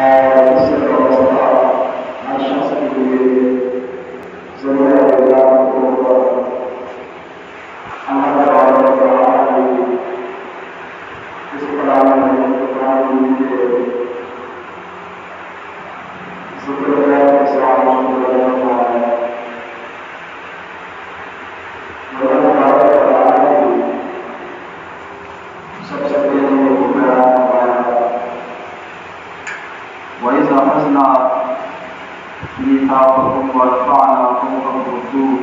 اور اس سے وابستہ ہر شخص کے لیے ضرورت اللہ کو اللہ تعالیٰ کی اس قرآن میں کے ذکر کے ساتھ سب سے پہلے وَإِذْ أَخَذْنَا مِيثَاقَكُمْ وَرَفَعْنَا فَوْقَكُمُ الطُّورَ،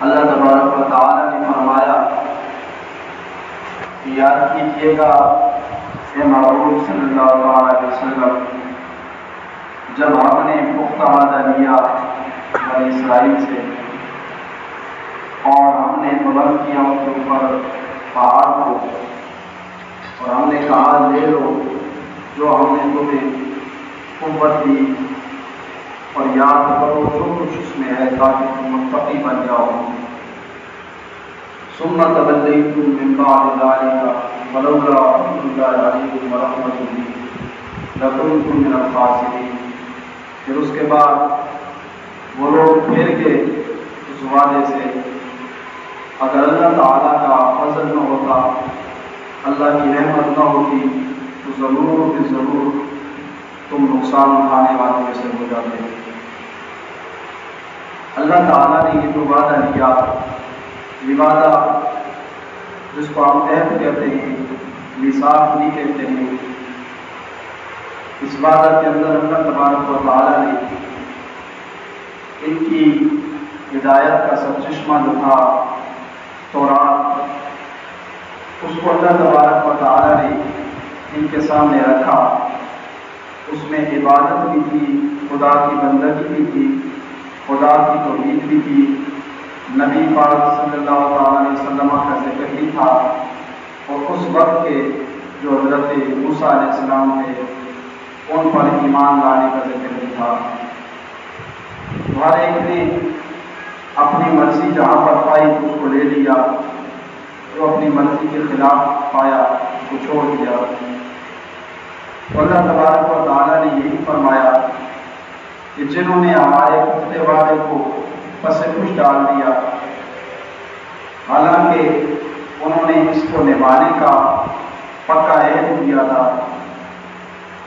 اللہ تبارک و تعالیٰ نے فرمایا کہ یاد کیجیے گا اے محبوب صلی اللہ علیہ وسلم، جب ہم نے پختہ وعدہ لیا بنی اسرائیل سے اور ہم نے بلند کیا ان کے اوپر پہاڑ کو اور ہم نے کہا لے لو جو ہم نے تمہیں قوت دی اور یاد کرو جو کچھ اس میں ہے تاکہ تم متقی بن جاؤ۔ ثم توليتم من بعد ذلك ولولا فضل الله عليكم ورحمته لكنتم من الخاسرين، پھر اس کے بعد وہ لوگ پھر گئے اس وعدے سے، اگر اللہ تعالیٰ کا فضل نہ ہوتا، اللہ کی رحمت نہ ہوتی تو ضرور کہ ضرور تم نقصان اٹھانے والوں میں سے ہو جاتے۔ اللہ تعالیٰ نے یہ جو وعدہ لیا، یہ وعدہ جس کو ہم عہد کہتے ہیں، میثاق بھی کہتے ہیں، اس وعدہ کے اندر اللہ تبارک و تعالیٰ نے ان کی ہدایت کا سرچشمہ جو تھا تورات، اس کو اللہ تبارک و تعالیٰ نے ان کے سامنے رکھا۔ اس میں عبادت بھی تھی، خدا کی بندگی بھی تھی، خدا کی توحید بھی تھی، نبی پاک صلی اللہ علیہ وسلم کا ذکر بھی تھا، اور اس وقت کے جو حضرت موسیٰ علیہ السلام تھے ان پر ایمان لانے کا ذکر بھی تھا۔ ہر ایک نے اپنی مرضی جہاں پر پائی اس کو لے لیا، جو اپنی مرضی کے خلاف پایا اس کو چھوڑ دیا۔ اللہ تبارک و تعالیٰ نے یہی فرمایا کہ جنہوں نے ہمارے پختہ وعدے کو پس پش ڈال دیا، حالانکہ انہوں نے اس کو نبھانے کا پکا عہد دیا تھا،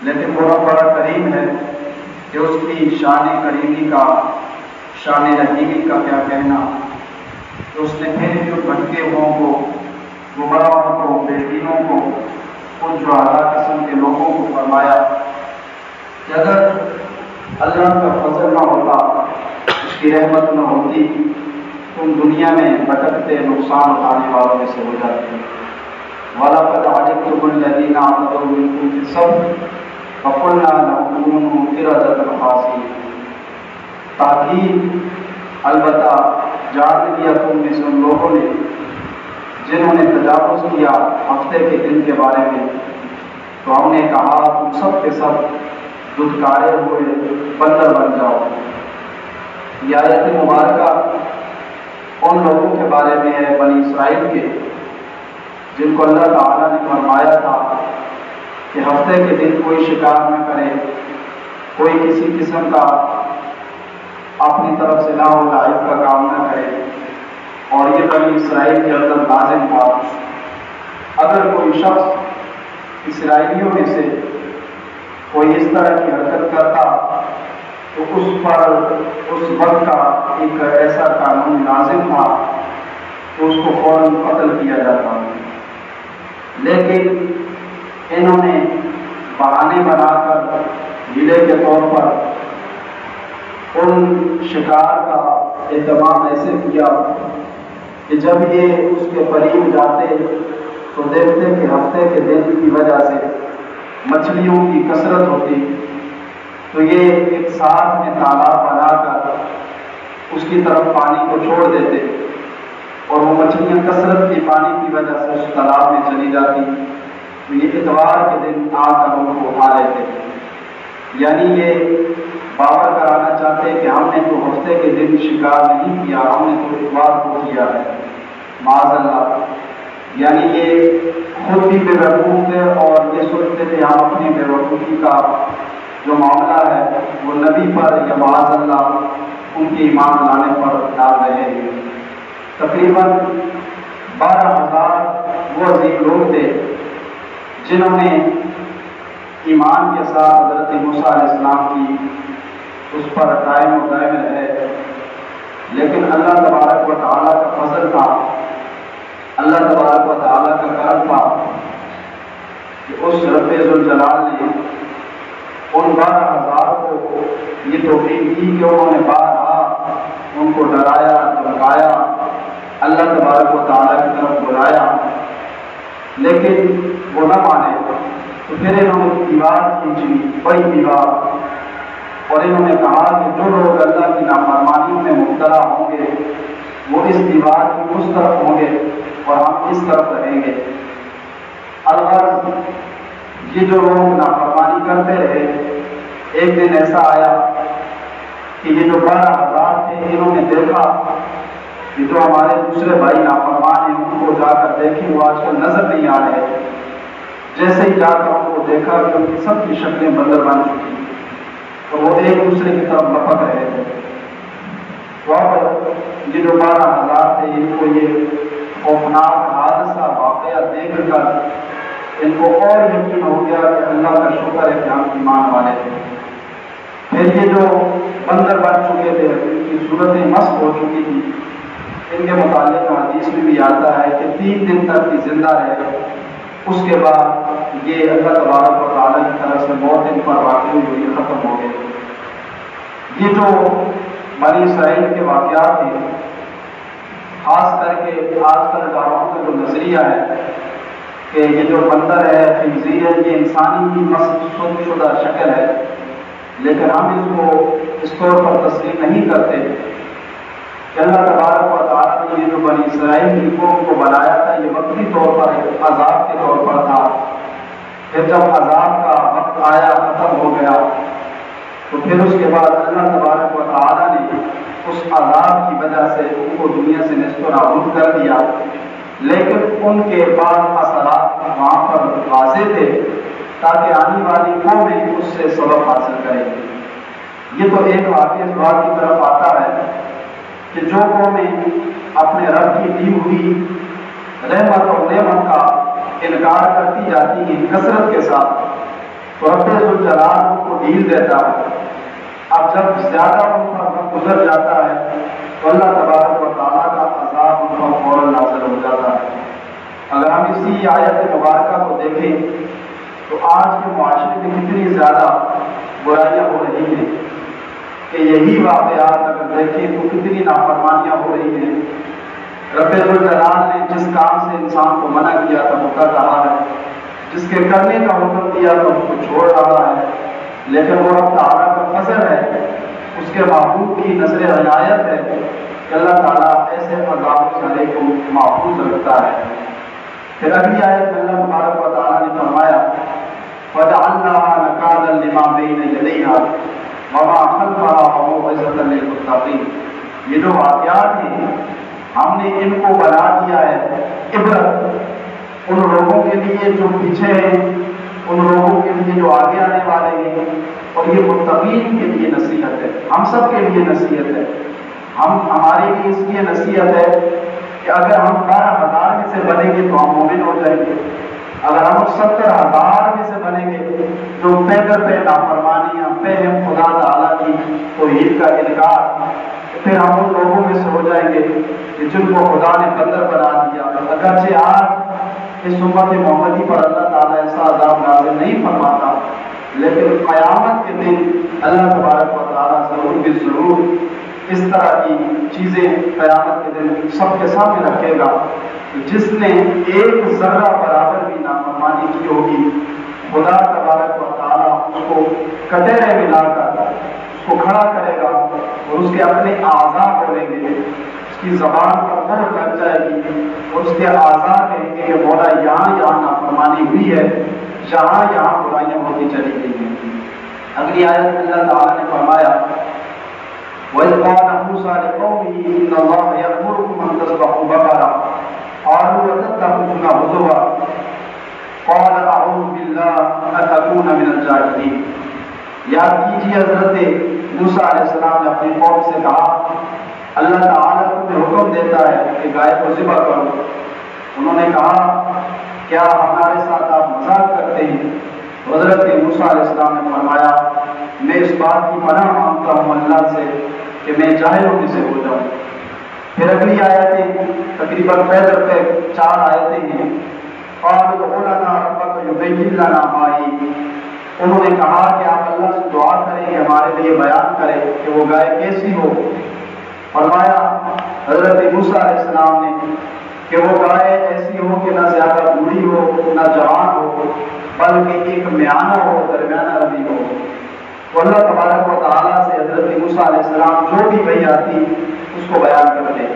لیکن وہ رب بڑا کریم ہے کہ اس کی شان کریمی کا، شان رحیمی کا کیا کہنا، تو اس نے پھر جو بھٹکے ہوئوں کو، گمراہوں کو، بے دینوں کو، ان جو اعلیٰ قسم کے لوگوں کو فرمایا کہ اگر اللہ کا فضل نہ ہوتا، اس کی رحمت نہ ہوتی، تم دنیا میں بھٹکتے نقصان اٹھانے والوں میں سے ہو جاتے۔ وَلَقَدْ عَلِمْتُمُ الَّذِينَ اعْتَدَوْا مِنكُمْ فِي السَّبْتِ فَقُلْنَا لَهُمْ كُونُوا قِرَدَةً خَاسِئِينَ، تاکہ البتہ جان لیا تم میں سے ان لوگوں نے جنہوں نے تجاوز کیا ہفتے کے دن کے بارے میں، تو ہم نے کہا تم سب کے سب دھتکارے ہوئے بندر بن جاؤ۔ یہ آیت مبارکہ ان لوگوں کے بارے میں ہے، بنی اسرائیل کے، جن کو اللہ تعالیٰ نے فرمایا تھا کہ ہفتے کے دن کوئی شکار نہ کرے، کوئی کسی قسم کا اپنی طرف سے لا لائق کا کام نہ کرے، اور یہ بنی اسرائیل کے اندر لازم تھا۔ اگر کوئی شخص اسرائیلیوں میں سے کوئی اس طرح کی حرکت کرتا تو اس پر اس وقت کا ایک ایسا قانون لازم تھا کہ اس کو فوراً قتل کیا جاتا، لیکن انہوں نے بہانے بنا کر ہیلے کے طور پر ان شکار کا اہتمام ایسے کیا کہ جب یہ اس کے قریب جاتے تو دیکھتے کہ ہفتے کے دن کی وجہ سے مچھلیوں کی کثرت ہوتی، تو یہ ایک ساتھ میں تالاب بنا کر اس کی طرف پانی کو چھوڑ دیتے، اور وہ مچھلیاں کثرت کی پانی کی وجہ سے اس تالاب میں چلی جاتی، تو یہ اتوار کے دن آ کر ان کو اٹھا لیتے۔ یعنی یہ باور کرانا چاہتے کہ ہم نے تو ہفتے کے دن شکار نہیں کیا، ہم نے تو اتوار کو کیا ہے، معاذ اللہ۔ یعنی یہ خود بھی بے وقوف تھے اور یہ سوچتے تھے ہم اپنی بے وقوفی کا جو معاملہ ہے وہ نبی پر یا معاذ اللہ ان کے ایمان لانے پر ڈال رہے ہیں۔ تقریباً 12,000 وہ عظیم لوگ تھے جنہوں نے ایمان کے ساتھ حضرت موسیٰ علیہ السلام کی اس پر قائم و دائم رہے، لیکن اللہ تبارک و تعالیٰ کا فضل تھا، اللہ تبارک و تعالیٰ کا کرم تھا کہ اس رب ذوالجلال نے ان 12,000 کو یہ توفیق دی کہ انہوں نے بارہا ان کو ڈرایا، دھمکایا، اللہ تبارک و تعالیٰ کی طرف بلایا، لیکن وہ نہ مانے۔ تو پھر انہوں نے دیوار کھینچی، بڑی دیوار، اور انہوں نے کہا کہ جو لوگ اللہ کی نافرمانیوں میں مبتلا ہوں گے وہ اس دیوار کی اس طرف ہوں گے اور ہم اس طرف رہیں گے۔ الغرض یہ جو لوگ نافرمانی کرتے رہے، ایک دن ایسا آیا کہ یہ جو 12,000 تھے انہوں نے دیکھا کہ جو ہمارے دوسرے بھائی نافرمان ہیں ان کو جا کر دیکھیں، وہ آج کل نظر نہیں آ رہے۔ جیسے ہی جا کر ان کو دیکھا کہ ان کی سب کی شکلیں بندر بن چکی اور وہ ایک دوسرے کی طرف لپک رہے تھے۔ تو اب یہ جو 12,000 تھے ان کو یہ خوفناک حادثہ واقعہ دیکھ کر ان کو اور یقین ہو گیا کہ اللہ کا شکر ہے کہ ہم ایمان والے تھے۔ پھر یہ جو بندر بن چکے تھے، ان کی صورتیں مست ہو چکی تھی، ان کے متعلق حدیث میں بھی آتا ہے کہ 3 دن تک یہ زندہ رہے، اس کے بعد یہ اللہ تبارک و تعالیٰ کی طرف سے موت ان پر واقع ہوئی، یہ ختم ہو گئے۔ یہ جو بنی اسرائیل کے واقعات ہیں، خاص کر کے آج کل دعووں کا جو نظریہ ہے کہ یہ جو بندر ہے، خنزیر ہے، یہ انسانی کی مسخ شدہ شکل ہے، لیکن ہم اس کو اس طور پر تسلیم نہیں کرتے کہ اللہ تبارک و تعالیٰ نے یہ جو بنی اسرائیل کی قوم کو بنایا تھا یہ وقتی طور پر ایک عذاب کے طور پر تھا، پھر جب عذاب کا وقت آیا، ختم ہو گیا، تو پھر اس کے بعد اللہ تبارک و تعالیٰ نے اس عذاب کی وجہ سے ان کو دنیا سے نصف و نابود کر دیا، لیکن ان کے بعد اثرات وہاں پر واضح تھے تاکہ آنے والی قومیں اس سے سبق حاصل کریں۔ یہ تو ایک واقعہ اس بات کی طرف آتا ہے کہ جو قومیں اپنے رب کی دی ہوئی رحمت اور نعمت کا انکار کرتی جاتی ہیں کثرت کے ساتھ، تو رب ذوالجلال ان کو ڈھیل دیتا ہے۔ اب جب زیادہ ان پر وقت گزر جاتا ہے تو اللہ تبارک و تعالیٰ کا عذاب ان پر فوراً نازل ہو جاتا ہے۔ اگر ہم اسی آیت مبارکہ کو دیکھیں تو آج کے معاشرے میں کتنی زیادہ برائیاں ہو رہی ہیں کہ یہی واقعات اگر دیکھیں تو کتنی نافرمانیاں ہو رہی ہیں۔ رب ذوالجلال نے جس کام سے انسان کو منع کیا تھا وہ کر رہا ہے، جس کے کرنے کا حکم دیا تھا اس کو چھوڑ رہا ہے، لیکن وہ رب تعالیٰ کا فضل ہے، اس کے محبوب کی نظر عنایت ہے کہ اللہ تعالیٰ ایسے عذاب سے کو محفوظ رکھتا ہے۔ پھر اگلی آیت میں اللہ تبارک و تعالیٰ نے فرمایا وَجَعَلْنَاهَا نَكَالًا لِمَا بَيْنَ يَدَيْهَا وَمَا خَلْفَهَا وَمَوْعِظَةً لِلْمُتَّقِينَ۔ یہ جو واقعات ہیں ہم نے ان کو بنا دیا ہے عبرت ان لوگوں کے لیے جو پیچھے ہیں، ان لوگوں کے لیے جو آگے آنے والے ہیں، اور یہ متقین کے لیے نصیحت ہے، ہم سب کے لیے نصیحت ہے۔ ہمارے لیے اس لیے نصیحت ہے کہ اگر ہم 12,000 میں سے بنیں گے تو ہم مومن ہو جائیں گے، اگر ہم 70,000 میں سے بنیں گے جو پہ نافرمانیاں پہ خدا تعالیٰ کی توحید کا انکار، پھر ہم ان لوگوں میں سے ہو جائیں گے کہ جن کو خدا نے بندر بنا دیا۔ اگرچہ آج اس امت محمدی پر اللہ تعالیٰ ایسا عذاب نازل نہیں فرماتا، لیکن قیامت کے دن اللہ تبارک و تعالیٰ ضرور بھی ضرور اس طرح کی چیزیں قیامت کے دن سب کے سامنے رکھے گا۔ جس نے ایک ذرہ برابر بھی نافرمانی کی ہوگی، خدا تبارک و تعالیٰ اس کو کٹہرے میں لا کر اس کو کھڑا کرے گا اور اس کے اپنے اعضاء بولیں گے، اس کی زبان پر مہر لگ جائے گی اور اس کے اعضاء کہیں گے کہ مولا یہاں نافرمانی ہوئی ہے، یہاں برائیاں ہوتی چلی گئی ہیں۔ اگلی آیت میں اللہ تعالیٰ نے فرمایا وَإِذْ قَالَ مُوسَىٰ لِقَوْمِهِ إِنَّ اللَّهَ يَأْمُرُكُمْ أَن تَذْبَحُوا بَقَرَةً قَالُوا أَتَتَّخِذُنَا هُزُوًا۔ قال اعوذ باللہ ان اکون من الجاہلین۔ یاد کیجیے حضرت موسیٰ علیہ السلام نے اپنی قوم سے کہا اللہ تعالیٰ تمہیں حکم دیتا ہے کہ گائے کو ذبح کرو۔ انہوں نے کہا کیا ہمارے ساتھ آپ مذاق کرتے ہیں؟ حضرت موسیٰ علیہ السلام نے فرمایا میں اس بات کی پناہ مانگتا ہوں اللہ سے کہ میں جاہلوں میں سے ہو جاؤں۔ پھر اگلی آیتیں تقریباً 4 آیتیں ہیں۔ قالوا ادع لنا ربك يبين لنا ما هي۔ انہوں نے کہا کہ آپ اللہ سے دعا کریں کہ ہمارے لیے بیان کریں کہ وہ گائے کیسی ہو۔ فرمایا حضرت موسیٰ علیہ السلام نے کہ وہ گائے ایسی ہو کہ نہ زیادہ بوڑھی ہو نہ جوان ہو بلکہ ایک میانہ ہو، درمیانہ روی ہو۔ تو اللہ تبارک و تعالیٰ سے حضرت موسیٰ علیہ السلام جو بھی وحی آتی اس کو بیان کرتے۔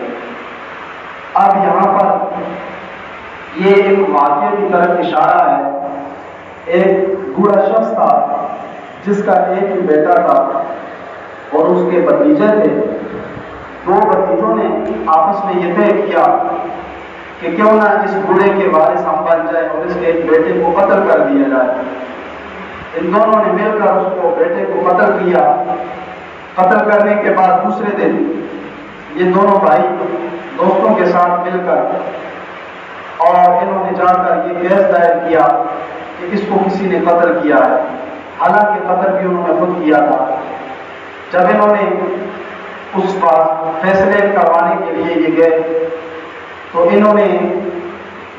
اب یہاں پر یہ ایک واقعے کی طرف اشارہ ہے۔ ایک بوڑھا شخص تھا جس کا ایک ہی بیٹا تھا اور اس کے بھتیجے تھے۔ 2 بھتیجوں نے آپس میں یہ طے کیا کہ کیوں نہ اس بوڑھے کے وارث ہم بن جائے اور اس کے ایک بیٹے کو قتل کر دیا جائے۔ ان دونوں نے مل کر اس کو بیٹے کو قتل کیا۔ قتل کرنے کے بعد دوسرے دن یہ دونوں بھائی دوستوں کے ساتھ مل کر اور انہوں نے جا کر یہ کیس دائر کیا کہ اس کو کسی نے قتل کیا ہے، حالانکہ قتل بھی انہوں نے خود کیا تھا۔ جب انہوں نے اس بات فیصلے کروانے کے لیے یہ گئے تو انہوں نے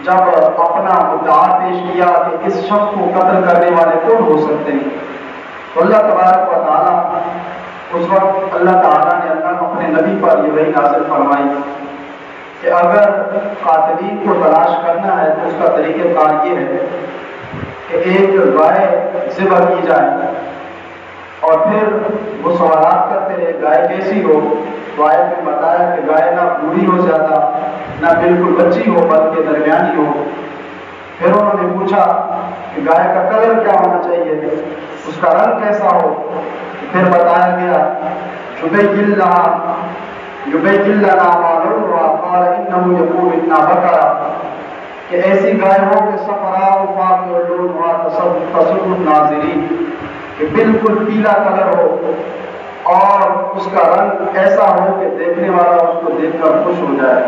جب اپنا مدعا پیش کیا کہ اس شخص کو قتل کرنے والے کون ہو سکتے ہیں تو اللہ تبارک و تعالیٰ اس وقت اللہ تعالیٰ نے اللہ اپنے نبی پر یہ وحی نازل فرمائی کہ اگر قاتلین کو تلاش کرنا ہے تو اس کا طریقہ کار یہ ہے کہ ایک گائے ذبح کی جائے اور پھر وہ سوالات کرتے رہے گائے کیسی ہو، تو آیت میں بتایا کہ گائے نہ بوڑھی ہو زیادہ نہ بالکل بچی ہو بلکہ درمیانی ہو۔ پھر انہوں نے پوچھا کہ گائے کا کلر کیا ہونا چاہیے، اس کا رنگ کیسا ہو، پھر بتایا گیا یبین لنا ما لونها قال انه يقول انا بقرہ، کہ ایسی گائے ہو کہ صفراء فاقع لونها تسر الناظرین، کہ بالکل پیلا کلر ہو اور اس کا رنگ ایسا ہو کہ دیکھنے والا اس کو دیکھ کر خوش ہو جائے۔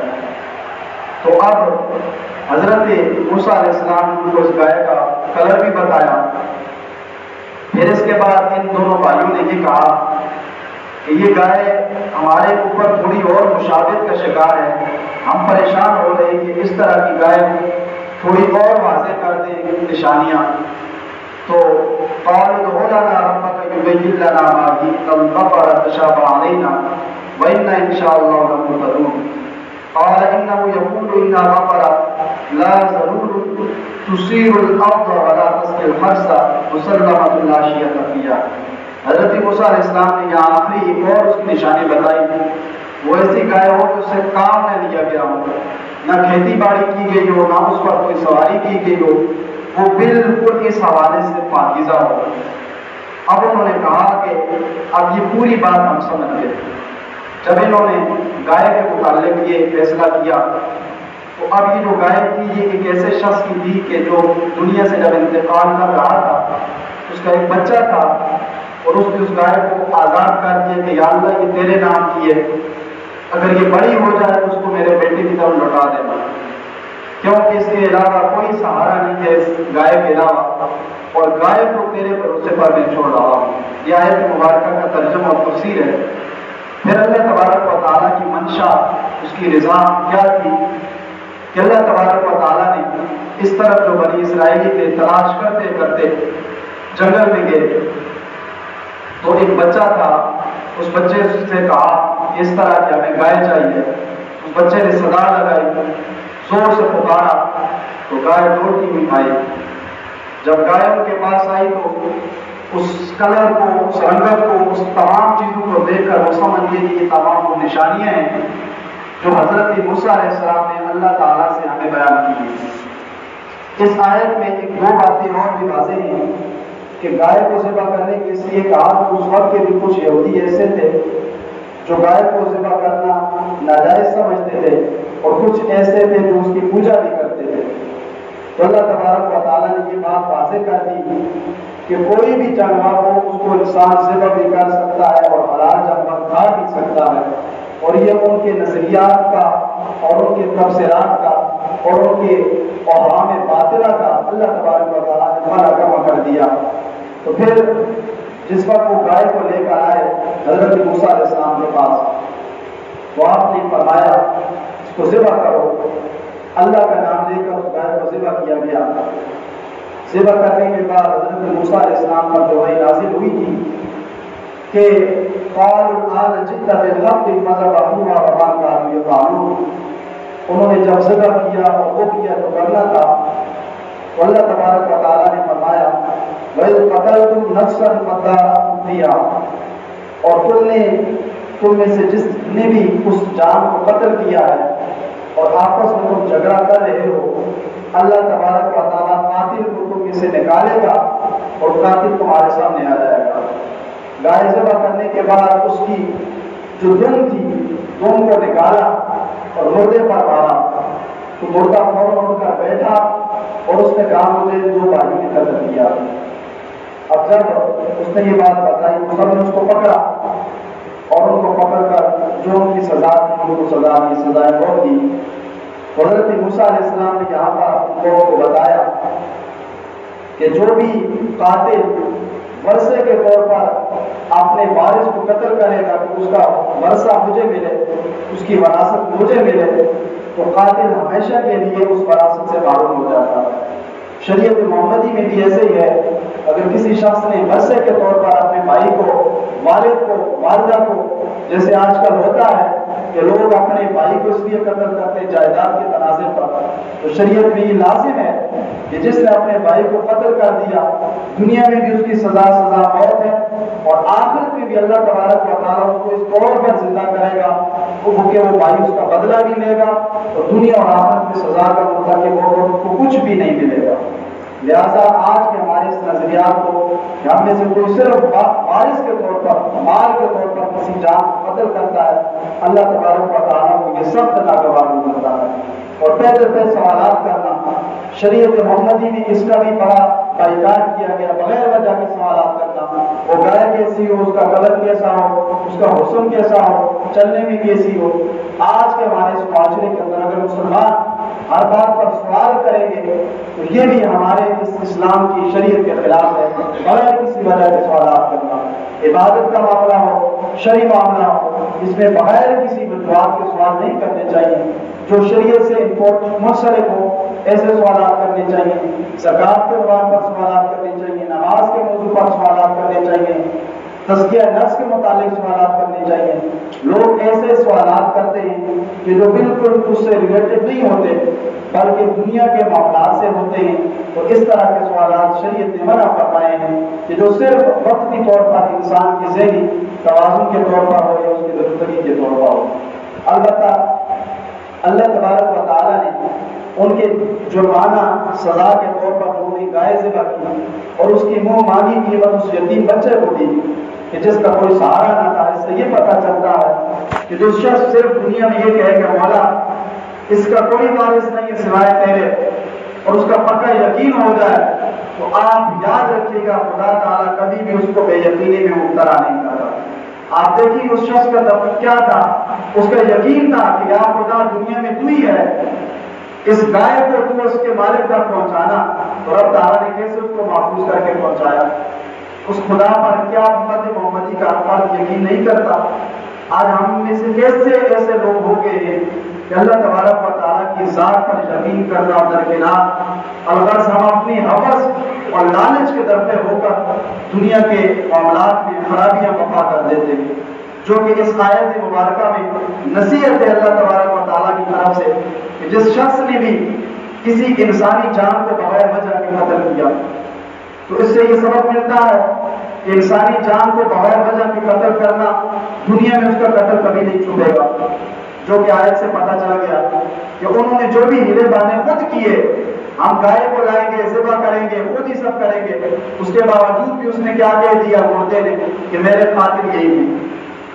تو اب حضرت موسیٰ علیہ السلام نے اس گائے کا کلر بھی بتایا۔ پھر اس کے بعد ان دونوں بھائیوں نے یہ کہا کہ یہ گائے ہمارے اوپر تھوڑی اور مشابہت کا شکار ہے، ہم پریشان ہو رہے ہیں کہ اس طرح کی گائے تھوڑی اور واضح کر دیں نشانیاں۔ تو قالوا ادع لنا ربك يبين لنا ما هي البقرة تشابه علينا وإنا إن شاء الله لمهتدون قال إنه يقول إنها بقرة لا ذلول تثير الأرض ولا تسقي الحرث مسلمة لا شية فيها۔ حضرت موسیٰ علیہ السلام نے یہاں آخری ایک اور اس کی نشانی بتائی، وہ ایسی گائے ہو کہ اس سے کام نہ لیا گیا ہو، نہ کھیتی باڑی کی گئی ہو، نہ اس پر کوئی سواری کی گئی ہو، وہ بالکل اس حوالے سے پاکیزہ ہو۔ اب انہوں نے کہا کہ اب یہ پوری بات ہم سمجھ گئے۔ جب انہوں نے گائے کے متعلق یہ فیصلہ کیا تو اب یہ جو گائے تھی یہ ایک ایسے شخص کی تھی کہ جو دنیا سے جب انتقال کر رہا تھا، اس کا ایک بچہ تھا اور اس نے اس گائے کو آزاد کر دیا کہ یا اللہ یہ تیرے نام کی ہے، اگر یہ بڑی ہو جائے تو اس کو میرے بیٹے کی طرف لوٹا دینا، کیونکہ اس کے علاوہ کوئی سہارا نہیں ہے اس گائے کے علاوہ، اور گائے کو تیرے بھروسے پر میں چھوڑ رہا ہوں۔ یہ آیت مبارکہ کا ترجمہ اور تفسیر ہے۔ پھر اللہ تبارک و تعالیٰ کی منشا، اس کی رضا کیا تھی کہ اللہ تبارک و تعالیٰ نے اس طرف جو بنی اسرائیلی تھے تلاش کرتے کرتے جنگل میں گئے تو ایک بچہ تھا، اس بچے سے کہا اس طرح کہ ہمیں گائے چاہیے۔ اس بچے نے صدا لگائی، زور سے پکارا تو گائے دوڑتی ہوئی آئی۔ جب گائے ان کے پاس آئی تو اس کلر کو، اس رنگت کو، اس تمام چیزوں کو دیکھ کر وہ سمجھ گئے کہ یہ تمام وہ نشانیاں ہیں جو حضرت موسیٰ علیہ السلام نے اللہ تعالیٰ سے ہمیں بیان کی ہیں۔ اس آیت میں ایک 2 باتیں اور بھی واضح ہیں کہ گائے کو ذبح کرنے کے اس لیے کہا کہ اس وقت کے بھی کچھ یہودی ایسے تھے جو گائے کو ذبح کرنا ناجائز سمجھتے تھے اور کچھ ایسے تھے جو اس کی پوجا بھی کرتے تھے۔ تو اللہ تبارک و تعالیٰ تعالیٰ نے یہ بات واضح کر دی کہ کوئی بھی جانور ہو اس کو انسان ذبح بھی کر سکتا ہے اور حلال جانور کھا بھی سکتا ہے، اور یہ ان کے نظریات کا اور ان کے تبصرات کا اور ان کے اوہام باطلہ کا اللہ تبارک و تعالیٰ نے منع کما کر دیا۔ تو پھر جس وقت وہ گائے کو لے کر آئے حضرت موسیٰ علیہ السلام کے پاس، تو آپ نے فرمایا اس کو ذبح کرو۔ اللہ کا نام لے کر اس گائے کو ذبح کیا گیا۔ ذبح کرنے کے بعد حضرت موسیٰ علیہ السلام پر جو وحی نازل ہوئی تھی کہ قالوا الآن جئت بالحق فذبحوها وما كانوا يفعلون، انہوں نے جب ذبح کیا اور وہ کیا تو کرنا تھا، تو اللہ تبارک و تعالیٰ نے فرمایا وَإِذْ قَتَلْتُمْ نَفْسًا فَادَّارَأْتُمْ فِيهَا، اور تم میں سے جس نے بھی اس جان کو قتل کیا ہے اور آپس میں تم جھگڑا کر رہے ہو، اللہ تبارک و تعالیٰ قاتل کو تم میں سے نکالے گا اور قاتل تمہارے سامنے آ جائے گا۔ گائے ذبح کرنے کے بعد اس کی جو دم تھی، دم کو نکالا اور مردے پر مارا، تو مردہ فوراً اٹھ کر بیٹھا اور اس نے کہا مجھے دو بھائیوں نے قتل کیا۔ اب جب اس نے یہ بات بتائی تو سب نے اس کو پکڑا اور ان کو پکڑ کر جو ان کی سزا تھی ان کو سزا کی سزائیں بہت دی۔ حضرت موسیٰ علیہ السلام نے یہاں پر لوگوں کو بتایا کہ جو بھی قاتل ورثے کے طور پر اپنے وارث کو قتل کرے گا کہ اس کا ورثہ مجھے ملے، اس کی وراثت مجھے ملے، تو قاتل ہمیشہ کے لیے اس وراثت سے محروم ہو جاتا ہے۔ شریعت محمدی میں بھی ایسے ہی ہے، اگر کسی شخص نے ورثے کے طور پر اپنے بھائی کو، والد کو، والدہ کو، جیسے آج کل ہوتا ہے کہ لوگ اپنے بھائی کو اس لیے قتل کرتے ہیں جائیداد کے تنازع پر، تو شریعت میں یہ لازم ہے کہ جس نے اپنے بھائی کو قتل کر دیا دنیا میں بھی اس کی سزا موت ہے، اور آخرت میں بھی اللہ تبارک و تعالیٰ اس کو اس طور پر زندہ کرے گا کہ وہ بھائی اس کا بدلہ بھی لے گا اور دنیا اور آخرت میں سزا کا مطلب وہ اس کو کچھ بھی نہیں ملے گا۔ لہذا آج کے ہمارے اس نظریات کو کہ ہم میں سے کوئی صرف وارث کے طور پر، مال کے طور پر کسی جان کو قتل کرتا ہے، اللہ تبارک و تعالیٰ کو یہ سخت ناگوار کرتا ہے۔ اور پہلے سوالات کرنا، شریعت محمدی میں اس کا بھی بڑا بائیکاٹ کیا گیا، بغیر وجہ کے سوالات کرنا، وہ گائے کیسی ہو، اس کا کلر کیسا ہو، اس کا حسن کیسا ہو، چلنے میں کیسی ہو۔ آج کے ہمارے اس معاشرے کے اندر اگر مسلمان ہر بات پر سوال کریں گے تو یہ بھی ہمارے اس اسلام کی شریعت کے خلاف ہے، بغیر کسی وجہ کے سوالات کرنا۔ عبادت کا معاملہ ہو، شرعی معاملہ ہو، اس میں بغیر کسی وجوہات کے سوال نہیں کرنے چاہیے، جو شریعت سے منسلک ہو ایسے سوالات کرنے چاہیے۔ زکوٰۃ کے موضوع پر سوالات کرنے چاہیے، نماز کے موضوع پر سوالات کرنے چاہیے، تزکیہ نفس کے متعلق سوالات کرنے چاہیے۔ لوگ ایسے سوالات کرتے ہیں کہ جو بالکل اس سے ریلیٹڈ نہیں ہوتے بلکہ دنیا کے معاملات سے ہوتے ہیں، تو اس طرح کے سوالات شریعت نے منع فرمائے ہیں کہ جو صرف وقتی طور پر انسان کی ذہنی توازن کے طور پر ہو یا اس کی زندگی کے طور پر ہو۔ البتہ اللہ تبارک و تعالیٰ نے ان کے جرمانہ سزا کے طور پر انہوں نے گائے ذبح کی اور اس کی منہ مانگی قیمت اس یتیم بچے کو دی کہ جس کا کوئی سہارا نہ تھا۔ اس سے یہ پتہ چلتا ہے کہ جو شخص صرف دنیا میں یہ کہے کہ مولا اس کا کوئی وارث نہیں ہے سوائے تیرے، اور اس کا پکا یقین ہو جائے، تو آپ یاد رکھیے گا خدا تعالیٰ کبھی بھی اس کو بے یقینی میں مبتلا نہیں کرتا۔ آپ دیکھیے اس شخص کا طبع کیا تھا، اس کا یقین تھا کہ یا خدا دنیا میں تو ہی ہے، اس گائے کو تو اس کے مالک تک پہنچانا، تو رب تعالیٰ نے کیسے اس کو محفوظ کر کے پہنچایا۔ اس خدا پر کیا امت محمدی کا فرد یقین نہیں کرتا؟ آج ہم میں سے کیسے ایسے لوگ ہو گئے ہیں کہ اللہ تبارک و تعالیٰ کی ذات پر یقین کرنا اور درکنار الغرض ہم اپنی حوث اور لالچ کے درپے ہو کر دنیا کے معاملات میں خرابیاں بپا کر دیتے ہیں، جو کہ اس آیت مبارکہ میں نصیحت ہے اللہ تبارک و تعالیٰ کی طرف سے کہ جس شخص نے بھی کسی انسانی جان کو بغیر وجہ کے قتل کیا، تو اس سے یہ سبق ملتا ہے کہ انسانی جان کو بغیر وجہ کے قتل کرنا دنیا میں اس کا قتل کبھی نہیں چھوٹے گا، جو کہ آیت سے پتہ چل گیا کہ انہوں نے جو بھی ہیلے بہانے خود کیے، ہم گائے کو لائیں گے، ذبح کریں گے، خود ہی سب کریں گے، اس کے باوجود بھی اس نے کیا کہہ دیا مردے نے کہ میرے قاتل یہی ہیں۔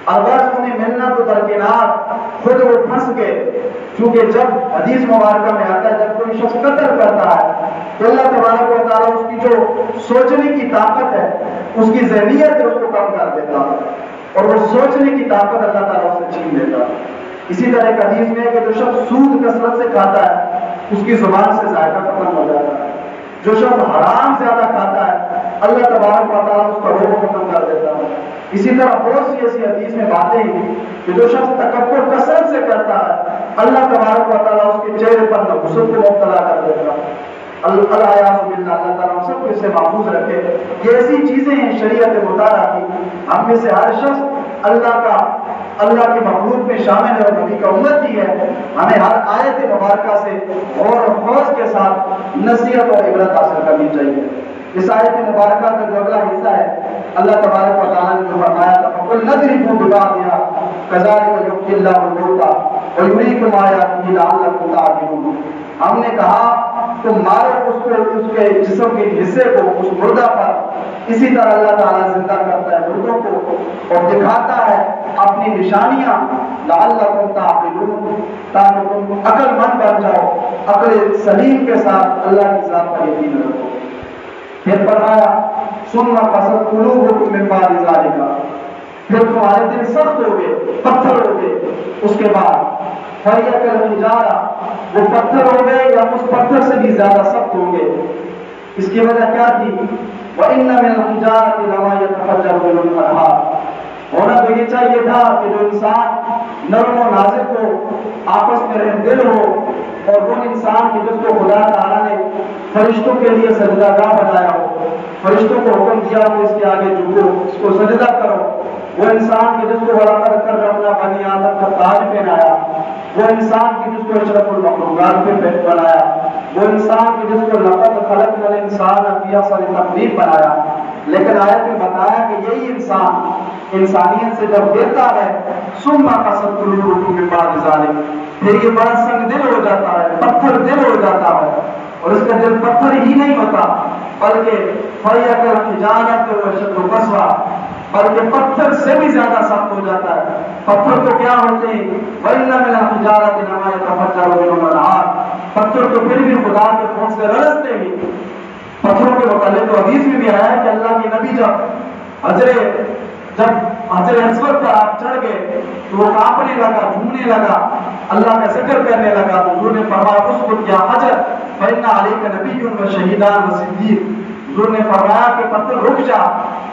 اگر انہیں ملنا تو درکنار خود وہ پھنس گئے، کیونکہ جب حدیث مبارکہ میں آتا ہے جب کوئی شخص قتل کرتا ہے تو اللہ تبارک و تعالیٰ اس کی جو سوچنے کی طاقت ہے، اس کی ذہنیت ہے، اس کو کم کر دیتا ہے، اور وہ سوچنے کی طاقت اللہ تعالیٰ اسے چھین لیتا ہے۔ اسی طرح ایک حدیث میں ہے کہ جو شخص سود کثرت سے کھاتا ہے اس کی زبان سے ذائقہ ختم ہو جاتا ہے، جو شخص حرام زیادہ کھاتا ہے اللہ تبارک و تعالیٰ اس کا روح ختم کر دیتا ہے۔ اسی طرح بہت سی ایسی حدیث میں باتیں ہیں کہ جو شخص تکبر کثرت سے کرتا ہے اللہ تبارک و تعالیٰ اس کے چہرے پر نحوست کو مبتلا کر دیتا ہے۔ اللہ تعالیٰ سب کو اس سے محفوظ رکھے۔ یہ ایسی چیزیں ہیں شریعت مطالعہ کی، ہم میں سے ہر شخص اللہ کے مخلوق میں شامل ہے اور نبی کا امتی ہے، ہمیں ہر آیت مبارکہ سے غور و خوض کے ساتھ نصیحت اور عبرت حاصل کرنی چاہیے۔ اس آیت مبارکہ کا جو اگلا حصہ ہے اللہ تبارک و تعالیٰ نے جو فرمایا تھا فَقُلْ نَضْرِبُوا بِبَعْضِهَا كَذَلِكَ يُحْيِي اللَّهُ الْمَوْتَى وَيُرِيكُمْ آيَاتِهِ لَعَلَّكُمْ تَعْقِلُونَ۔ ہم نے کہا تم مارو اس کے جسم کے حصے کو، اس مردہ پر، اسی طرح اللہ تعالیٰ زندہ کرتا ہے مردوں کو اور دکھاتا ہے اپنی نشانیاں لعلکم تعقلون، تاکہ تم عقل مند بن جاؤ، عقل سلیم کے ساتھ اللہ کی ذات پر یقین رکھو۔ پھر فرمایا ثم قست قلوبکم من بعد ذلک، پھر تمہارے دل سخت ہو گئے، پتھر ہو گئے، اس کے بعد فَهِيَ كَالْحِجَارَةِ، وہ پتھر ہو گئے یا اس پتھر سے بھی زیادہ سخت ہوں گے۔ اس کی وجہ کیا تھی؟ وَإِنَّ مِنَ الْحِجَارَةِ لَمَا يَتَفَجَّرُ مِنْهُ الْأَنْهَارُ، ہونا تو یہ چاہیے تھا کہ جو انسان نرم و نازک ہو، آپس میں رحم دل ہو، اور وہ انسان کی جس کو خدا تعالیٰ نے فرشتوں کے لیے سجدہ گاہ بنایا ہو، فرشتوں کو حکم دیا ہو اس کے آگے جھکو، اس کو سجدہ کرو، وہ انسان کی جس کو وَلَقَدْ كَرَّمْنَا بَنِي آدَمَ کا تاج پہنایا، وہ انسان کی جس کو اشرف المخلوقات پہ بنایا، وہ انسان کی جس کو لقد خلقنا الانسان فی احسن تقویم بنایا، لیکن آیت میں بتایا کہ یہی انسان انسانیت سے جب دیتا ہے ثم قست قلوبکم من بعد ذلک، پھر یہ بڑا سنگ دل ہو جاتا ہے، پتھر دل ہو جاتا ہے، اور اس کا دل پتھر ہی نہیں ہوتا بلکہ فَهِيَ كَالْحِجَارَةِ وَأَشَدُّ قَسْوَةً، بلکہ پتھر سے بھی زیادہ سخت ہو جاتا ہے۔ پتھر تو کیا ہوتے ہیں؟ وَإِنَّ مِنَ الْحِجَارَةِ لَمَا يَتَفَجَّرُ مِنْهُ الْأَنْهَارُ، پتھر تو پھر بھی خدا کے خوف سے رستے ہیں۔ پتھروں کے متعلق تو حدیث میں بھی آیا ہے کہ اللہ کے نبی جب حجر اسود پر آپ چڑھ گئے تو وہ کانپنے لگا، جھومنے لگا، اللہ کا ذکر کرنے لگا، تو حضور نے فرمایا اسکت یا حجر فإن علیک نبی و شہیدان و صدیق، حضور نے فرمایا کہ پتھر رک جا،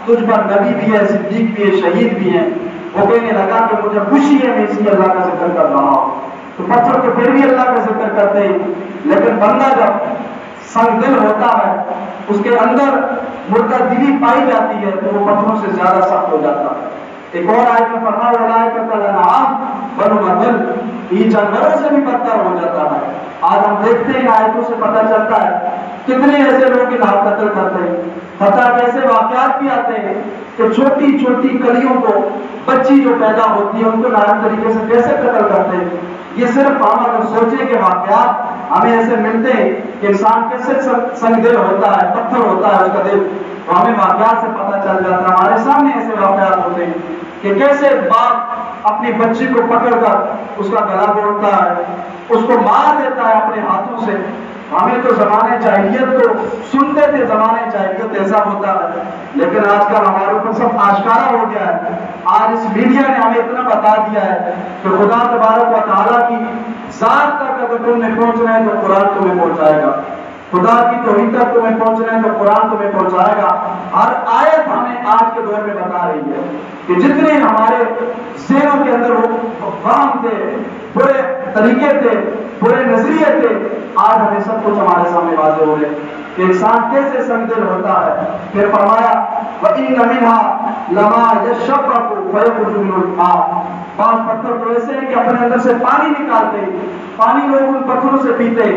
تجھ پر نبی بھی ہے، صدیق بھی ہے، شہید بھی ہیں۔ وہ کہنے لگا کہ مجھے خوشی ہے میں اسی اللہ کا ذکر کر رہا ہوں۔ تو پتھر تو پھر بھی اللہ کا ذکر کرتے ہیں، لیکن بندہ جب سنگ دل ہوتا ہے، اس کے اندر مردہ دلی پائی جاتی ہے، تو وہ پتھروں سے زیادہ سخت ہو جاتا ہے۔ ایک اور آیت میں فرمایا اولئک کالانعام بل هم اضل، یہ جانوروں سے بھی بدتر ہو جاتا ہے۔ آج ہم دیکھتے ہیں آیتوں سے پتہ چلتا ہے کتنے ایسے لوگ انہیں قتل کرتے ہیں، پتہ ایسے واقعات بھی آتے ہیں کہ چھوٹی چھوٹی کلیوں کو، بچی جو پیدا ہوتی ہے ان کو ناجائز طریقے سے کیسے قتل کرتے ہیں۔ یہ صرف ہم اگر سوچیں کہ واقعات ہمیں ایسے ملتے ہیں کہ انسان کیسے سنگ دل ہوتا ہے، پتھر ہوتا ہے اس کا دل، تو ہمیں واقعات سے پتہ چل جاتا ہے۔ ہمارے سامنے ایسے واقعات ہوتے ہیں کہ کیسے باپ اپنی بچی کو پکڑ کر اس کا گلا گھونٹتا ہے، اس کو مار دیتا ہے اپنے ہاتھوں سے۔ ہمیں تو زمانے جاہلیت کو سنتے تھے، زمانے جاہلیت ایسا ہوتا ہے، لیکن آج کل ہمارے اوپر سب آشکارا ہو گیا ہے۔ آج اس میڈیا نے ہمیں اتنا بتا دیا ہے کہ خدا تبارک و تعالیٰ کی ذات تک اگر تم نے پہنچنا ہے تو قرآن تمہیں پہنچائے گا، خدا کی توحید تک تمہیں پہنچنا ہے تو قرآن تمہیں پہنچائے گا۔ ہر آیت ہمیں آج کے دور میں بتا رہی ہے کہ جتنے ہمارے ذہنوں کے اندر وہ فہم تھے، برے طریقے تھے، برے نظریے تھے، آج ہمیں سب کچھ ہمارے سامنے واضح ہو رہے کہ انسان کیسے سنگ دل ہوتا ہے۔ پھر فرمایا وَإِنَّ مِنْهَا لَمَا يَشَّقَّقُ فَيَخْرُجُ مِنْهُ الْمَاءُ، بعض پتھر تو ایسے ہیں کہ اپنے اندر سے پانی نکالتے، پانی لوگ ان پتھروں سے پیتے،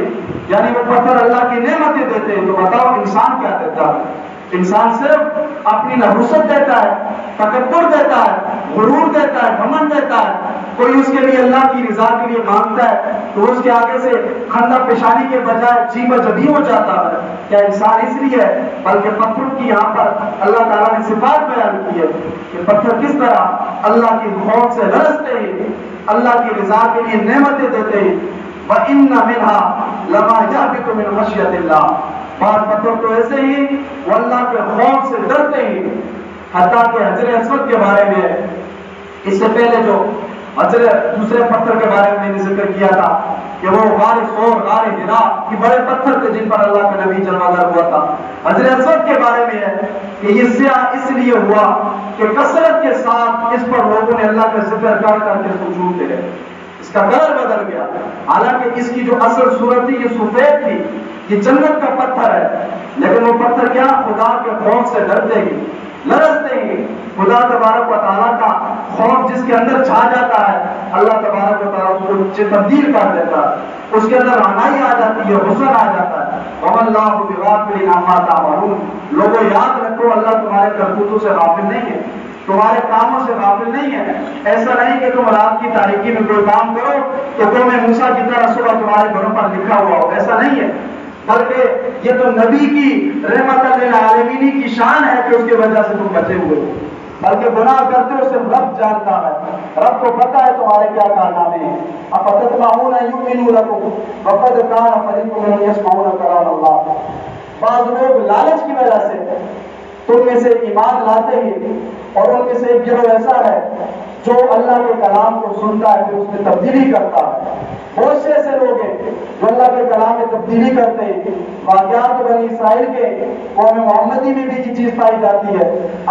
یعنی وہ پتھر اللہ کی نعمتیں دیتے ہیں۔ تو بتاؤ انسان کیا دیتا ہے؟ انسان صرف اپنی نحوست دیتا ہے، تکبر دیتا ہے، غرور دیتا ہے، گھمنڈ دیتا ہے۔ کوئی اس کے لیے اللہ کی رضا کے لیے مانگتا ہے تو اس کے آگے سے خندہ پیشانی کے بجائے جیب جبی ہو جاتا ہے۔ کیا انسان اس لیے ہے؟ بلکہ پتھر کی یہاں پر اللہ تعالیٰ نے صفات بیان کی ہے کہ پتھر کس طرح اللہ کی خوف سے لرزتے ہیں، اللہ کی رضا کے لیے نعمتیں دیتے ہیں۔ وَإِنَّ مِنْهَا لَمَا يَهْبِطُ مِنْ خَشْيَةِ اللَّهِ، بعض پتھر تو ایسے ہی وہ اللہ کے خوف سے ڈرتے ہی، حتیٰ کہ حجر اسود کے بارے میں اس سے پہلے جو دوسرے پتھر کے بارے میں نے ذکر کیا تھا کہ وہ غار ثور، غار حرا، یہ بڑے پتھر تھے جن پر اللہ کا نبی جلوہ گر ہوا تھا۔ حجر اسود کے بارے میں ہے کہ یہ سیاہ اس لیے ہوا کہ کثرت کے ساتھ اس پر لوگوں نے اللہ کا ذکر کر کر کے سجود دے، اس کا کلر بدل گیا، حالانکہ اس کی جو اصل صورت تھی یہ سفید تھی، یہ جنت کا پتھر ہے، لیکن وہ پتھر کیا خدا کے خوف سے ڈرتے ہی، لرزتے ہی، خدا تبارک و تعالیٰ کا خوف جس کے اندر چھا جاتا ہے اللہ تبارک و تعالیٰ اس کو تبدیل کر دیتا ہے، اس کے اندر رہنائی آ جاتی ہے، حسن آ جاتا ہے۔ وَمَا اللَّهُ بِغَافِلٍ عَمَّا تَعْمَلُونَ، لوگوں یاد رکھو اللہ تمہارے کرتوتوں سے غافل نہیں ہے، تمہارے کاموں سے غافل نہیں ہے۔ ایسا نہیں کہ تم رات کی تاریکی میں کوئی کام کرو تو قوم موسیٰ کی طرح صبح تمہارے گھروں پر لکھا ہوا ہو، ایسا نہیں ہے، بلکہ یہ تو نبی کی رحمت للعالمین کی شان ہے کہ اس کی وجہ سے تم بچے ہوئے ہو، بلکہ گناہ کرتے ہو صرف رب جانتا ہے، رب کو پتہ ہے تمہارے کیا کارنامے ہیں۔ اَفَتَطْمَعُونَ أَن يُؤْمِنُوا لَكُمْ وَقَدْ كَانَ فَرِيقٌ مِّنْهُمْ يَسْمَعُونَ كَلَامَ اللَّهِ، بعض لوگ لالچ کی وجہ سے تم میں سے ایمان لاتے ہی، اور ان میں سے ایک گروہ ایسا ہے جو اللہ کے کلام کو سنتا ہے پھر اس میں تبدیلی کرتا ہے۔ بہت سے ایسے لوگ ہیں جو اللہ کے کلام میں تبدیلی کرتے ہیں۔ واقعات بنی اسرائیل کے قوم محمدی میں بھی یہ چیز پائی جاتی ہے،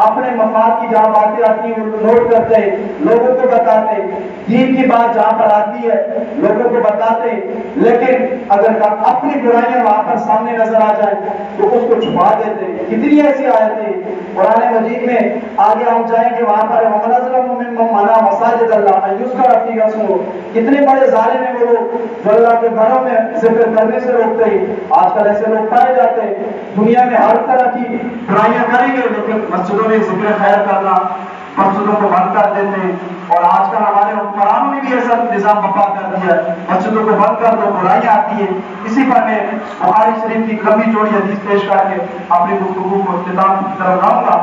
اپنے مفاد کی جہاں باتیں آتی ہیں ان کو نوٹ کرتے ہیں، لوگوں کو بتاتے ہیں، دین کی بات جہاں پر آتی ہے لوگوں کو بتاتے ہیں، لیکن اگر اپنی برائیاں وہاں پر سامنے نظر آ جائیں تو اس کو چھپا دیتے ہیں۔ کتنی ایسی آیتیں قرآن مجید میں آگے ہم جائیں گے وہاں پر وَمَنْ أَظْلَمُ مِمَّنْ مَنَعَ مَسَاجِدَ اللَّهِ أَن يُذْكَرَ فِيهَا اسْمُهُ، کتنے بڑے ظالم ہیں وہ لوگ جو اللہ کے گھروں میں ذکر کرنے سے روکتے ہیں۔ آج کل ایسے لوگ پائے جاتے ہیں، دنیا میں ہر طرح کی برائیاں کریں گے لیکن مسجدوں میں ذکر خیر کرنا، مسجدوں کو بند کر دیتے ہیں، اور آج کل ہمارے حکمرانوں نے بھی ایسا نظام بپا کر دیا ہے، مسجدوں کو بند کر دو، برائیاں آتی ہیں۔ اسی پر میں بخاری شریف کی لمبی چوڑی حدیث پیش کر کے اپنی گفتگو کو اختتام کی طرف لاؤں گا۔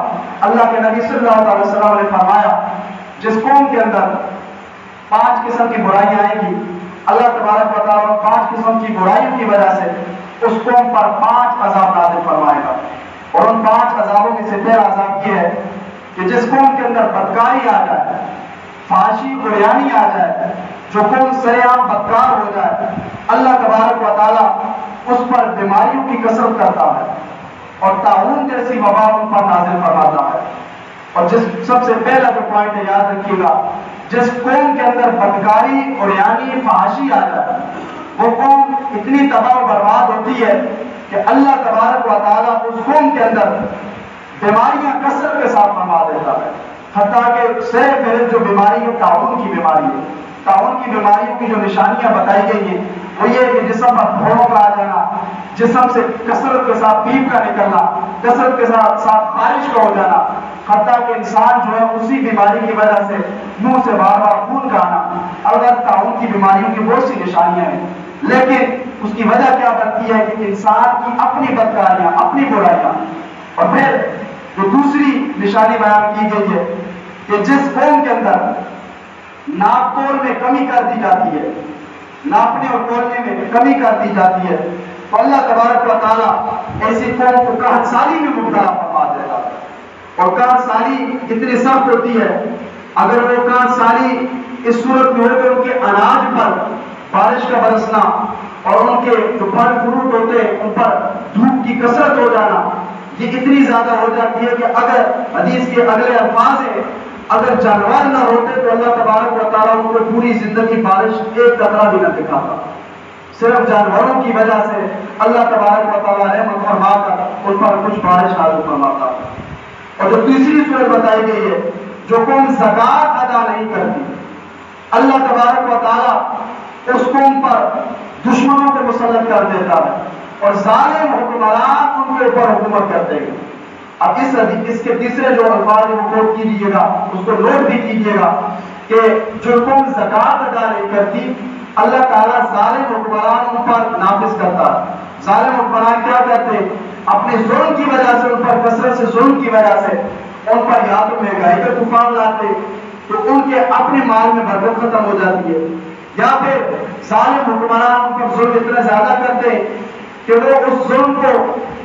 اللہ کے نبی صلی اللہ علیہ وسلم نے فرمایا جس قوم کے اندر 5 قسم کی برائیاں آئیں گی، اللہ تبارک و تعالیٰ 5 قسم کی برائیوں کی وجہ سے اس قوم پر 5 عذاب نازل فرمائے گا، اور ان 5 عذابوں میں سے پہلا عذاب یہ ہے کہ جس قوم کے اندر بدکاری آ جائے، فحاشی بریانی آ جائے، جو قوم سرعام بدکار ہو جائے، اللہ تبارک و تعالیٰ اس پر بیماریوں کی کثرت کرتا ہے اور طاعون جیسی وبا ان پر نازل فرماتا ہے۔ اور سب سے پہلا جو پوائنٹ ہے یاد رکھیے گا، جس قوم کے اندر بدکاری اور یعنی فحاشی آ جائے وہ قوم اتنی تباہ و برباد ہوتی ہے کہ اللہ تبارک و تعالیٰ اس قوم کے اندر بیماریاں کثرت کے ساتھ فرما دیتا ہے، حتیٰ کہ سیر فہرست جو بیماری ہے طاعون کی بیماری ہے۔ طاعون کی بیماریوں کی جو نشانیاں بتائی گئی ہیں وہ یہ ہے کہ جسم پر پھوڑوں کا آ جانا، جسم سے کثرت کے ساتھ پیپ کا نکلنا، کثرت کے ساتھ خارش کا ہو جانا، حتیٰ کہ انسان جو ہے اسی بیماری کی وجہ سے منہ سے بار بار خون کا آنا۔ البتہ طاعون کی بیماریوں کی بہت سی نشانیاں ہیں، لیکن اس کی وجہ کیا بنتی ہے کہ انسان کی اپنی بدکاریاں، اپنی برائیاں۔ اور پھر جو دوسری نشانی بیان کی گئی ہے کہ جس قوم کے اندر ناپ تول میں کمی کر دی جاتی ہے، ناپنے اور تولنے میں کمی کر دی جاتی ہے، تو اللہ تبارک و تعالیٰ ایسی قوم کو قحط سالی میں مبتلا فرما دیتا ہے۔ اور قحط سالی کتنی سخت ہوتی ہے، اگر وہ قحط سالی اس صورت میں ہو کہ ان کے اناج پر بارش کا برسنا اور ان کے جو پھل فروٹ ہوتے ہیں ان پر دھوپ کی کثرت ہو جانا، یہ اتنی زیادہ ہو جاتی ہے کہ اگر حدیث کے اگلے الفاظ ہیں اگر جانور نہ ہوتے تو اللہ تبارک و تعالیٰ ان کو پوری زندگی بارش ایک قطرہ بھی نہ دکھاتا، صرف جانوروں کی وجہ سے اللہ تبارک و تعالیٰ رحمت فرما کر ان پر کچھ بارش نازل فرماتا۔ اور جو تیسری صورت بتائی گئی ہے، جو قوم زکوٰۃ ادا نہیں کرتی، اللہ تبارک و تعالیٰ اس قوم پر دشمنوں کو مسلط کر دیتا ہے اور ظالم حکمران ان کے اوپر حکومت کرتے ہیں۔ اب اس کے تیسرے جو الفاظ ہیں وہ نوٹ کیجیے گا، اس کو نوٹ بھی کیجیے گا کہ جو قوم زکوٰۃ ادا نہیں کرتی اللہ تعالیٰ ظالم حکمران ان پر نافذ کرتا ہے۔ ظالم حکمران کیا کرتے ہیں؟ اپنے ظلم کی وجہ سے، ان پر کثرت سے ظلم کی وجہ سے ان پر یا تو مہنگائی کا طوفان لاتے تو ان کے اپنے مال میں برکت ختم ہو جاتی ہے، یا پھر ظالم حکمران ان پر ظلم اتنا زیادہ کرتے ہیں کہ وہ اس ظلم کو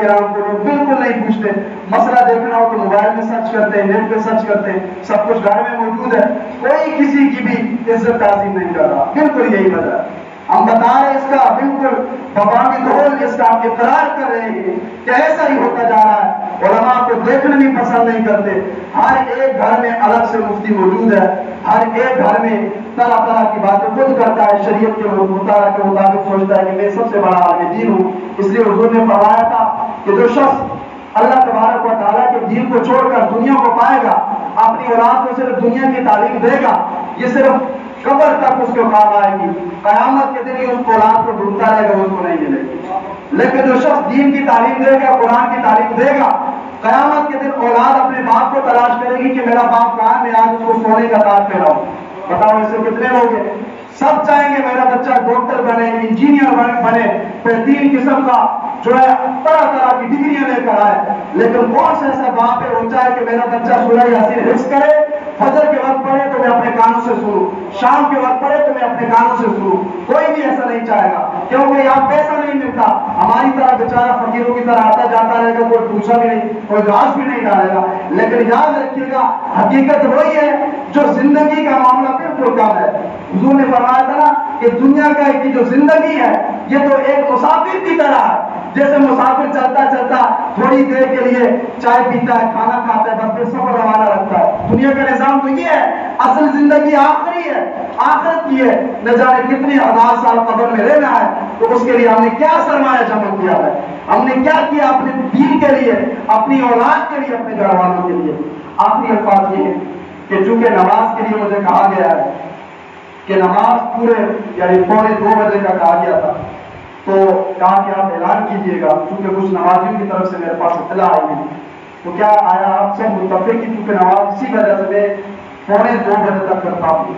کرام کو لوگ بالکل نہیں پوچھتے، مسئلہ دیکھنا ہو تو موبائل میں سرچ کرتے ہیں، نیٹ پہ سرچ کرتے ہیں، سب کچھ گھر میں موجود ہے، کوئی کسی کی بھی عزت تعظیم نہیں کر رہا. بالکل یہی وجہ ہے. ہم بتا رہے ہیں اس کا بالکل ببامی دھول اس کا اقرار کر رہے ہیں کہ ایسا ہی ہوتا جا رہا ہے. علماء کو دیکھنا بھی پسند نہیں کرتے. ہر ایک گھر میں الگ سے مفتی موجود ہے، ہر ایک گھر میں طرح طرح کی باتیں خود کرتا ہے، شریعت کے مطالعہ کے مطابق سوچتا ہے کہ میں سب سے بڑا عالم دین ہوں. اس لیے حضور نے فرمایا تھا کہ جو شخص اللہ تبارک و تعالیٰ کے دین کو چھوڑ کر دنیا کو پائے گا، اپنی اولاد کو صرف دنیا کی تعلیم دے گا، یہ صرف قبر تک اس کو کام آئے گی. قیامت کے دن ہی اس اولاد کو ڈھونڈتا رہے گا، اس کو نہیں ملے گی. لیکن جو شخص دین کی تعلیم دے گا، قرآن کی تعلیم دے گا، قیامت کے دن اولاد اپنے باپ کو تلاش کرے گی کہ میرا باپ کہاں ہے، میں آج اس کو سونے کا تاج پہناؤں. بتاؤ اس سے کتنے لوگ ہیں؟ سب چاہیں گے میرا بچہ ڈاکٹر بنے، انجینئر بنے، پھر تین قسم کا جو ہے طرح طرح کی ڈگریاں لے کر آئے. لیکن کون سا ایسا باپ ہے وہ چاہے کہ میرا بچہ سورہ یاسین حفظ کرے، فجر کے وقت پڑھے تو میں اپنے کانوں سے سنوں، شام کے وقت پڑھے تو میں اپنے کانوں سے سنوں؟ کوئی بھی ایسا نہیں چاہے گا، کیونکہ یہاں پیسہ نہیں ملتا. ہماری طرح بیچارہ فقیروں کی طرح آتا جاتا رہے گا، کوئی پوچھا بھی نہیں، کوئی گھاس بھی نہیں ڈالے گا. لیکن یاد رکھیے گا حقیقت وہی ہے جو زندگی کا معاملہ بالکل کم ہے. حضور نے فرمایا تھا نا کہ دنیا کا کی جو زندگی ہے یہ تو ایک مسافر کی طرح ہے. جیسے مسافر چلتا چلتا تھوڑی دیر کے لیے چائے پیتا ہے، کھانا کھاتا ہے، بس پھر سفر روانہ رکھتا ہے. دنیا کا نظام تو یہ ہے. اصل زندگی آخری ہے، آخرت کی ہے. نہ جانے کتنے ہزار سال قبر میں رہنا ہے، تو اس کے لیے ہم نے کیا سرمایہ جمع کیا ہے، ہم نے کیا کیا اپنے دین کے لیے، اپنی اولاد کے لیے، اپنے گھر والوں کے لیے. آخری الفاظ یہ ہے کہ چونکہ نماز کے لیے مجھے کہا گیا ہے کہ نماز پورے یعنی 2:45 کا کہا گیا تھا، تو کہا کہ آپ اعلان کیجئے گا. چونکہ کچھ نمازیوں کی طرف سے میرے پاس اطلاع آئی ہے، تو کیا آیا آپ سب متفق کی چونکہ نماز اسی وجہ سے میں 2:45 تک کرتا ہوں.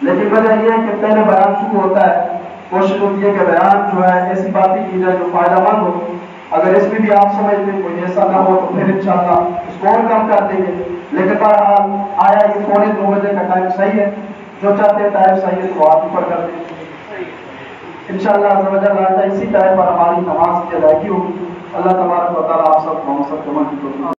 لیکن وجہ یہ ہے کہ پہلے بیان شروع ہوتا ہے، کوشش ہوتی ہے کہ بیان جو ہے ایسی باتیں کی جائے جو فائدہ مند ہو. اگر اس میں بھی آپ سمجھتے ہیں کوئی ایسا نہ ہو تو پھر انشاءاللہ اس کو اور کم کر دیں گے. لیکن بہرحال آیا یہ 2:45 کا ٹائم صحیح ہے. جو چاہتے ہیں ٹائم صحیح ہے تو آپ اوپر کر دیں. انشاءاللہ عز و جل اسی ٹائم پر ہماری نماز کی ادائیگی ہوگی. اللہ تبارک و تعالیٰ آپ سب کو